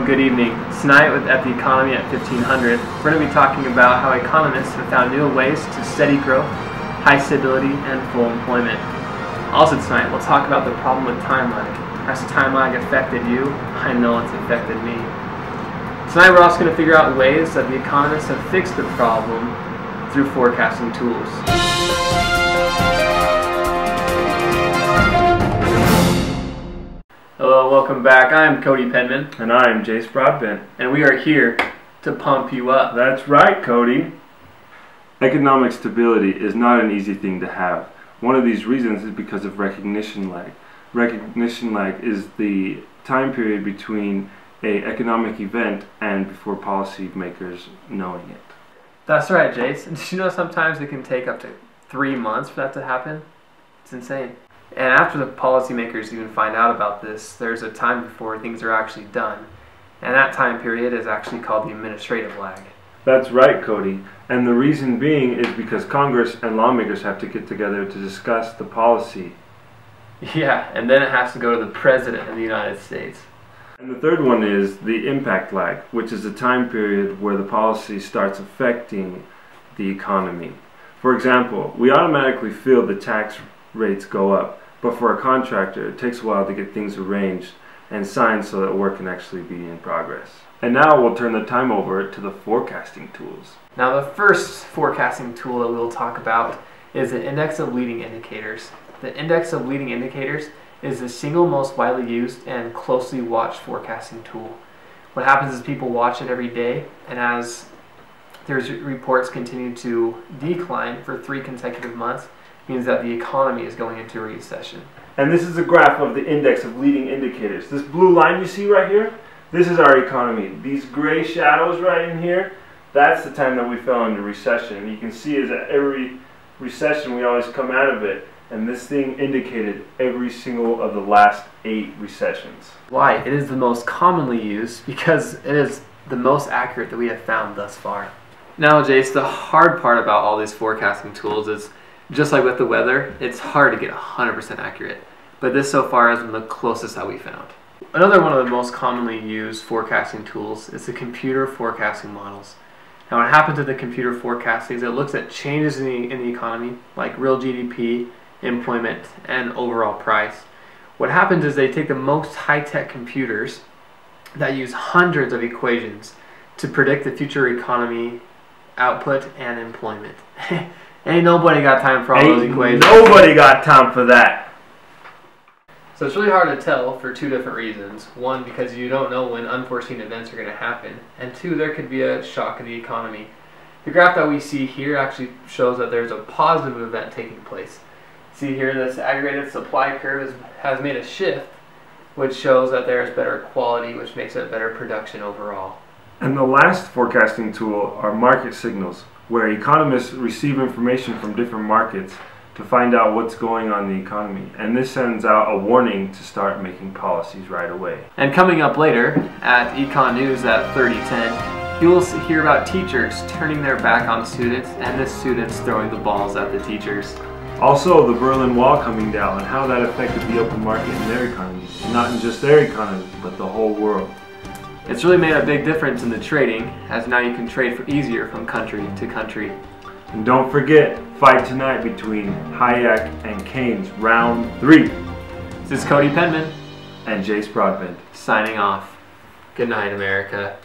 good evening. Tonight at the Economy at 1500, we're going to be talking about how economists have found new ways to steady growth, high stability, and full employment. Also tonight, we'll talk about the problem with time lag. Has time lag affected you? I know it's affected me. Tonight we're also going to figure out ways that the economists have fixed the problem through forecasting tools. Hello, welcome back. I'm Cody Penman. And I'm Jace Broadbent. And we are here to pump you up. That's right, Cody. Economic stability is not an easy thing to have. One of these reasons is because of recognition lag. Recognition lag is the time period between an economic event and before policymakers knowing it. That's right, Jace. And did you know sometimes it can take up to 3 months for that to happen? It's insane. And after the policymakers even find out about this, there's a time before things are actually done. And that time period is actually called the administrative lag. That's right, Cody. And the reason being is because Congress and lawmakers have to get together to discuss the policy. Yeah, and then it has to go to the President of the United States. And the third one is the impact lag, which is the time period where the policy starts affecting the economy. For example, we automatically feel the tax rates go up, but for a contractor it takes a while to get things arranged and signed so that work can actually be in progress. And now we'll turn the time over to the forecasting tools. Now the first forecasting tool that we'll talk about is the index of leading indicators. The index of leading indicators is the single most widely used and closely watched forecasting tool. What happens is people watch it every day, and as their reports continue to decline for 3 consecutive months, means that the economy is going into a recession. And this is a graph of the index of leading indicators. This blue line you see right here, this is our economy. These gray shadows right in here, that's the time that we fell into recession. And you can see is that every recession we always come out of it, and this thing indicated every single of the last 8 recessions. Why? It is the most commonly used because it is the most accurate that we have found thus far. Now, Jace, the hard part about all these forecasting tools is, just like with the weather, it's hard to get 100% accurate. But this so far has been the closest that we found. Another one of the most commonly used forecasting tools is the computer forecasting models. Now what happens with the computer forecasting is it looks at changes in the economy, like real GDP, employment, and overall price. What happens is they take the most high-tech computers that use hundreds of equations to predict the future economy, output, and employment. Ain't nobody got time for all those equations. Nobody got time for that. So it's really hard to tell for 2 different reasons. One, because you don't know when unforeseen events are going to happen. And 2, there could be a shock in the economy. The graph that we see here actually shows that there's a positive event taking place. See here, this aggregated supply curve has made a shift, which shows that there's better quality, which makes it better production overall. And the last forecasting tool are market signals, where economists receive information from different markets to find out what's going on in the economy. And this sends out a warning to start making policies right away. And coming up later at Econ News at 30:10, you will hear about teachers turning their back on students and the students throwing the balls at the teachers. Also, the Berlin Wall coming down and how that affected the open market in their economy. Not in just their economy, but the whole world. It's really made a big difference in the trading, as now you can trade easier from country to country. And don't forget, fight tonight between Hayek and Keynes, round 3. This is Cody Penman And Jace Broadbent. signing off. Good night, America.